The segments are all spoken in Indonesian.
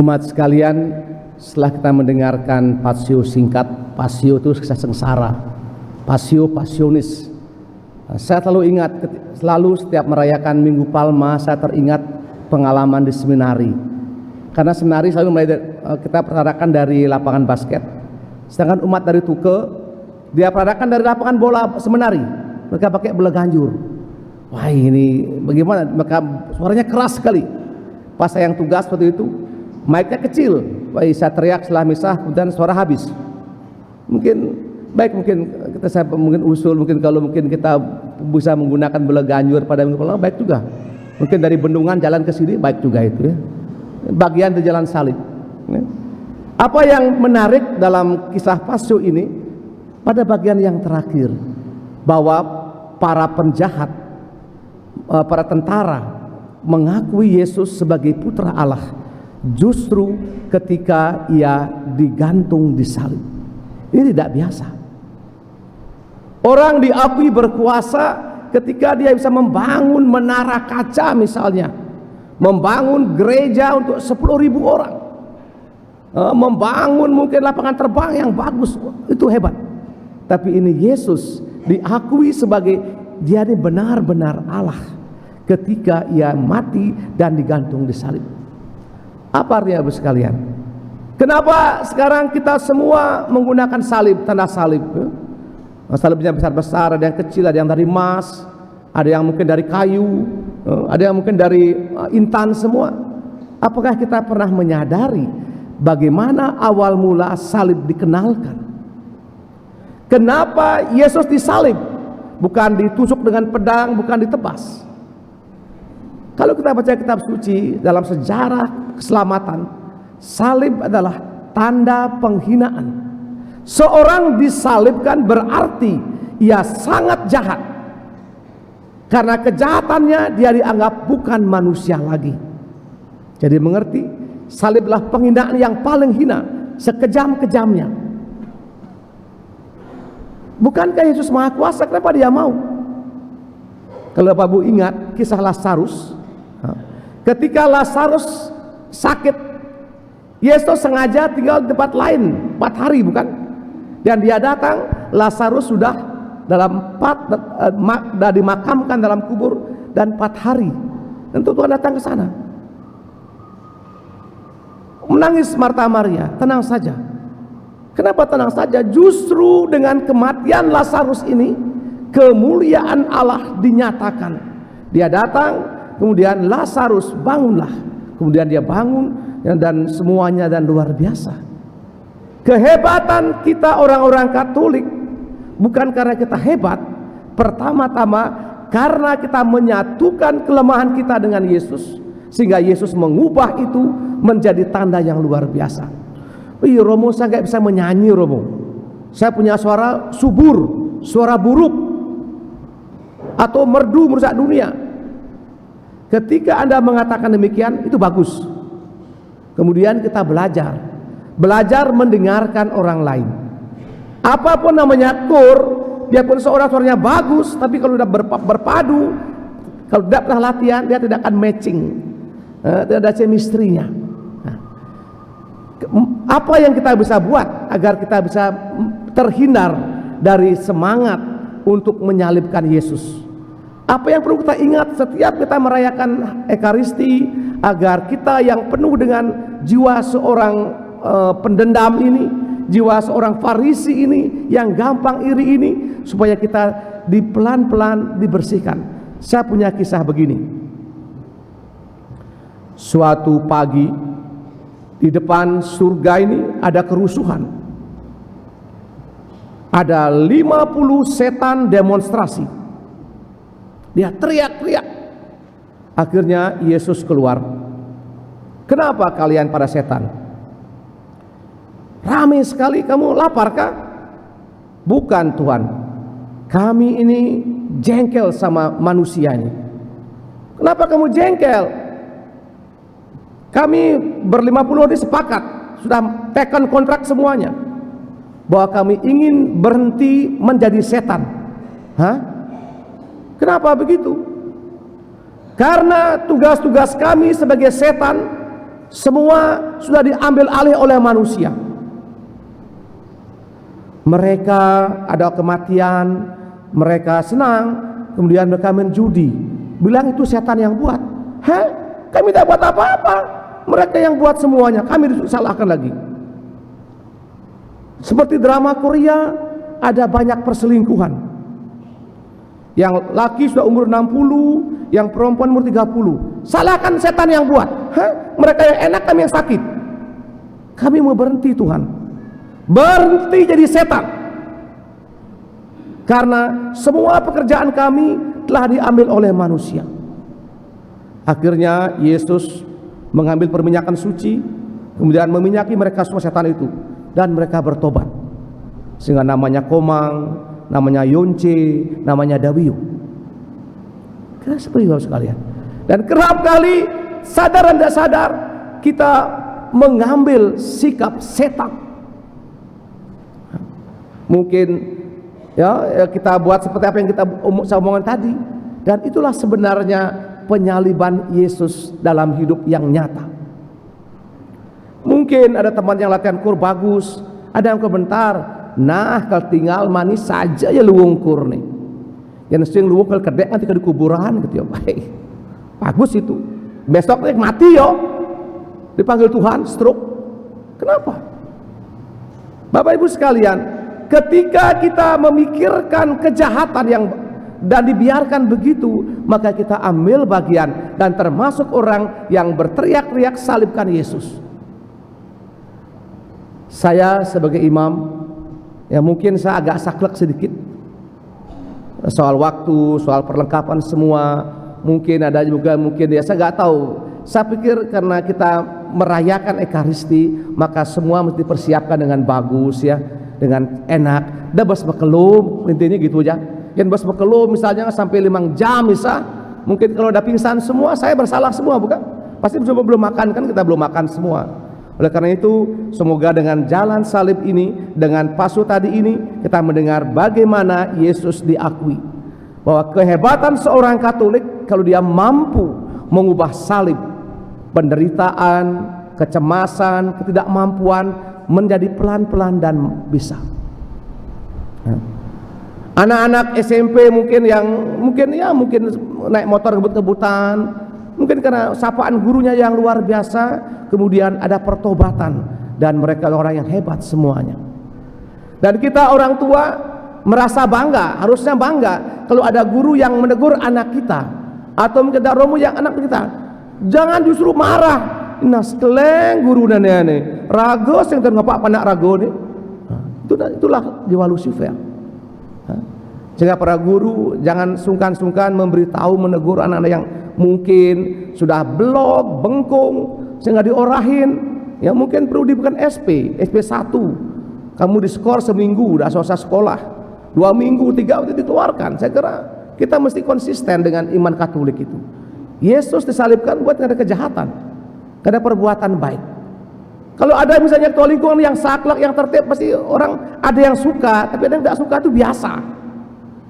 Umat sekalian, setelah kita mendengarkan pasio singkat, pasio itu kisah sengsara, pasio pasionis. Saya selalu ingat, selalu setiap merayakan Minggu Palma, saya teringat pengalaman di seminari. Karena seminari selalu mulai kita peradakan dari lapangan basket. Sedangkan umat dari Tuke, dia peradakan dari lapangan bola seminari. Mereka pakai bola ganjur. Wah, ini bagaimana? Mereka suaranya keras sekali. Pas saya yang tugas seperti itu, mic-nya kecil. Baik, saya teriak setelah misah, kemudian suara habis. Mungkin saya mungkin usul, kalau kita bisa menggunakan bola ganjur pada Minggu Palma, baik juga. Mungkin dari bendungan jalan ke sini, baik juga itu ya. Bagian di jalan salib. Apa yang menarik dalam kisah pasio ini, pada bagian yang terakhir, bahwa para penjahat, para tentara mengakui Yesus sebagai putra Allah justru ketika ia digantung di salib. Ini tidak biasa. Orang diakui berkuasa ketika dia bisa membangun menara kaca misalnya, membangun gereja untuk 10.000 orang, membangun mungkin lapangan terbang yang bagus, itu hebat. Tapi ini Yesus diakui sebagai dia ini benar-benar Allah ketika ia mati dan digantung di salib. Apa artinya Bapak sekalian? Kenapa sekarang kita semua menggunakan salib, tanda salib? Salibnya besar-besar, ada yang kecil, ada yang dari emas, ada yang mungkin dari kayu, ada yang mungkin dari intan semua. Apakah kita pernah menyadari bagaimana awal mula salib dikenalkan? Kenapa Yesus disalib? Bukan ditusuk dengan pedang, bukan ditebas. Kalau kita baca kitab suci dalam sejarah keselamatan, salib adalah tanda penghinaan. Seorang disalibkan berarti ia sangat jahat. Karena kejahatannya dia dianggap bukan manusia lagi. Jadi mengerti, saliblah penghinaan yang paling hina, sekejam-kejamnya. Bukankah Yesus Maha Kuasa? Kenapa dia mau? Kalau Bapak Ibu ingat kisah Lazarus, ketika Lazarus sakit, Yesus sengaja tinggal di tempat lain 4 hari, bukan? Dan dia datang, Lazarus sudah dimakamkan dalam kubur dan 4 hari. Tentu Tuhan datang ke sana. Menangis Marta Maria, tenang saja. Kenapa tenang saja? Justru dengan kematian Lazarus ini, kemuliaan Allah dinyatakan. Dia datang, kemudian Lazarus bangunlah. Kemudian dia bangun dan semuanya dan luar biasa. Kehebatan kita orang-orang Katolik bukan karena kita hebat, pertama-tama karena kita menyatukan kelemahan kita dengan Yesus, sehingga Yesus mengubah itu menjadi tanda yang luar biasa. Iya Romo, saya nggak bisa menyanyi Romo. Saya punya suara subur, suara buruk, atau merdu merusak dunia. Ketika Anda mengatakan demikian, itu bagus. Kemudian kita belajar mendengarkan orang lain. Apapun namanya kur, dia pun suaranya bagus, tapi kalau sudah berpadu, kalau tidak pernah latihan, dia tidak akan matching, tidak ada chemistry-nya. Apa yang kita bisa buat agar kita bisa terhindar dari semangat untuk menyalibkan Yesus? Apa yang perlu kita ingat setiap kita merayakan Ekaristi, agar kita yang penuh dengan jiwa seorang pendendam ini, jiwa seorang Farisi ini, yang gampang iri ini, supaya kita pelan-pelan dibersihkan. Saya punya kisah begini. Suatu pagi, di depan surga ini ada kerusuhan. Ada 50 setan demonstrasi. Dia teriak-teriak. Akhirnya Yesus keluar. Kenapa kalian para setan? Ramai sekali, kamu laparkah? Bukan Tuhan, kami ini jengkel sama manusia ini. Kenapa kamu jengkel? Kami ber-50 sepakat, sudah tekan kontrak semuanya, bahwa kami ingin berhenti menjadi setan. Kenapa begitu? Karena tugas-tugas kami sebagai setan Semua sudah diambil alih oleh manusia. Mereka ada kematian, mereka senang, kemudian mereka main judi. Bilang itu setan yang buat. Hah? Kami tidak buat apa-apa. Mereka yang buat semuanya, kami disalahkan lagi. Seperti drama Korea, ada banyak perselingkuhan. Yang laki sudah umur 60, yang perempuan umur 30. Salahkan setan yang buat. Hah? Mereka yang enak, kami yang sakit. Kami mau berhenti, Tuhan. Berhenti jadi setan. Karena semua pekerjaan kami telah diambil oleh manusia. Akhirnya Yesus mengambil perminyakan suci, kemudian meminyaki mereka semua setan itu, dan mereka bertobat. Sehingga namanya Komang, namanya Yonce, namanya Dawiyu. Kira seperti itu sekalian. Dan kerap kali sadar dan tidak sadar kita mengambil sikap setan. Mungkin ya kita buat seperti apa yang kita omongkan tadi, dan itulah sebenarnya penyaliban Yesus dalam hidup yang nyata. Mungkin ada teman yang latihan kur bagus, ada yang komentar, nah kalau tinggal manis saja ya luwungkur nih, yang sering luwung kalau kedek nanti ke kuburan gitu ya. Baik, bagus itu. Besok mati yo, dipanggil Tuhan stroke. Kenapa? Bapak Ibu sekalian, ketika kita memikirkan kejahatan yang dan dibiarkan begitu, maka kita ambil bagian dan termasuk orang yang berteriak-teriak salibkan Yesus. Saya sebagai imam, ya mungkin saya agak saklek sedikit soal waktu, soal perlengkapan semua. Mungkin ada juga, mungkin ya saya nggak tahu. Saya pikir karena kita merayakan Ekaristi, maka semua mesti dipersiapkan dengan bagus ya, dengan enak. Dah bas bekelum, intinya gitu aja. Yang bas bekelum misalnya sampai 5 jam bisa. Mungkin kalau udah pingsan semua, saya bersalah semua bukan? Pasti belum makan kan, kita belum makan semua. Oleh karena itu, semoga dengan jalan salib ini, dengan pasu tadi ini, kita mendengar bagaimana Yesus diakui. Bahwa kehebatan seorang Katolik kalau dia mampu mengubah salib, penderitaan, kecemasan, ketidakmampuan menjadi pelan-pelan dan bisa. Anak-anak SMP mungkin yang mungkin naik motor kebut-kebutan, mungkin karena sapaan gurunya yang luar biasa, kemudian ada pertobatan dan mereka orang yang hebat semuanya. Dan kita orang tua merasa bangga, harusnya bangga kalau ada guru yang menegur anak kita, atau mungkin ada romo yang anak kita. Jangan justru marah. Nah, seteleng guru nenek rago sing ngapa anak rago nih. Itulah jiwa Lucifer. Sehingga para guru jangan sungkan-sungkan memberitahu, menegur anak-anak yang mungkin sudah blok, bengkung, sehingga diorahin. Ya mungkin perlu diberikan SP1. Kamu diskor seminggu udah selesai sekolah, 2 minggu, 3 itu dikeluarkan. Saya kira kita mesti konsisten dengan iman Katolik itu. Yesus disalibkan buat ada kejahatan, ada perbuatan baik. Kalau ada misalnya ketua lingkungan yang saklek, yang tertib, pasti orang ada yang suka, tapi ada yang tidak suka, itu biasa.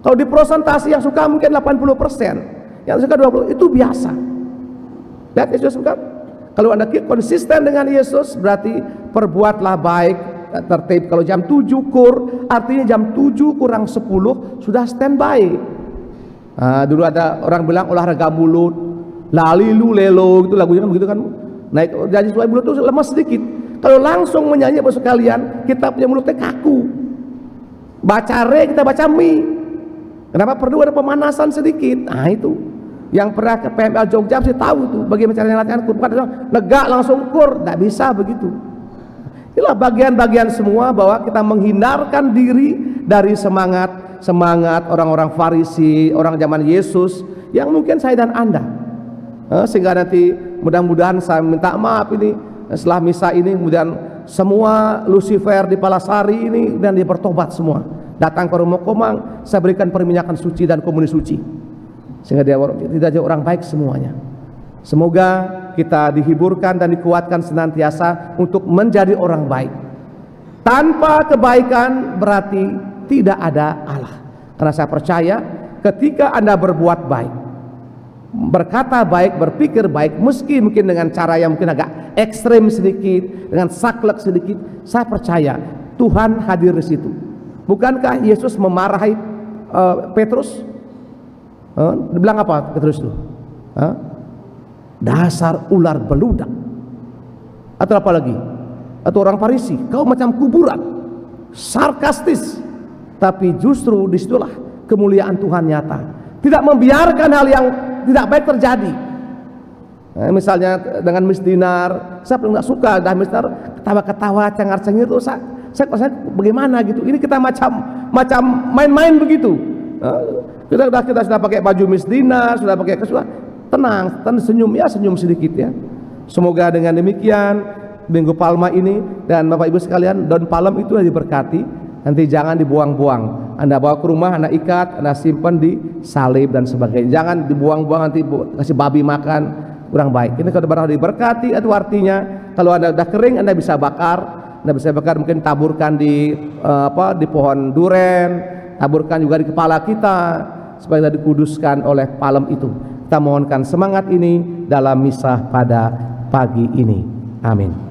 Kalau di prosentasi yang suka mungkin 80%, yang suka 20%, itu biasa. Lihat Yesus bukan? Kalau Anda konsisten dengan Yesus, berarti perbuatlah baik, tertib. Kalau jam 7 kur, artinya jam 7 kurang 10 sudah standby. Dulu ada orang bilang olahraga mulut, lalilu lelo, itu lagunya kan begitu kan. Naik jadi supaya mulut itu lemas sedikit. Kalau langsung menyanyi Bapak sekalian, kita punya mulutnya kaku. Baca re, kita baca mi. Kenapa perlu ada pemanasan sedikit? Nah itu yang pernah ke PML Jogja sih tahu tuh bagaimana caranya latihan kur. Bukan negak langsung kur, tidak bisa begitu. Inilah bagian-bagian semua bahwa kita menghindarkan diri dari semangat orang-orang Farisi, orang zaman Yesus yang mungkin saya dan Anda. Sehingga nanti mudah-mudahan saya minta maaf ini setelah misa ini, kemudian semua Lucifer di Palasari ini dan dia bertobat semua. Datang ke rumah Komang, saya berikan perminyakan suci dan komuni suci, sehingga dia tidak jadi orang baik semuanya. Semoga kita dihiburkan dan dikuatkan senantiasa untuk menjadi orang baik. Tanpa kebaikan berarti tidak ada Allah. Karena saya percaya ketika Anda berbuat baik, berkata baik, berpikir baik, meski mungkin dengan cara yang mungkin agak ekstrem sedikit, dengan saklek sedikit, saya percaya Tuhan hadir di situ. Bukankah Yesus memarahi Petrus? Dibilang apa Petrus itu? Dasar ular beludak. Atau apa lagi? Atau orang Farisi, kau macam kuburan. Sarkastis. Tapi justru disitulah kemuliaan Tuhan nyata. Tidak membiarkan hal yang tidak baik terjadi. Misalnya dengan misdinar, saya paling nggak suka dah misdinar, ketawa-ketawa, cengar-cengir itu saya bagaimana gitu. Ini kita macam main-main begitu. Kita sudah pakai baju misdinar, sudah pakai tenang, senyum ya, senyum sedikit ya. Semoga dengan demikian Minggu Palma ini dan Bapak Ibu sekalian, daun palem itu diberkati. Nanti jangan dibuang-buang. Anda bawa ke rumah, Anda ikat, Anda simpan di salib dan sebagainya. Jangan dibuang-buang, nanti kasih babi makan, kurang baik. Ini kalau barang diberkati, itu artinya kalau Anda sudah kering, Anda bisa bakar. Anda bisa bakar, mungkin taburkan di pohon duren, taburkan juga di kepala kita supaya kita dikuduskan oleh palem itu. Kita mohonkan semangat ini dalam misa pada pagi ini. Amin.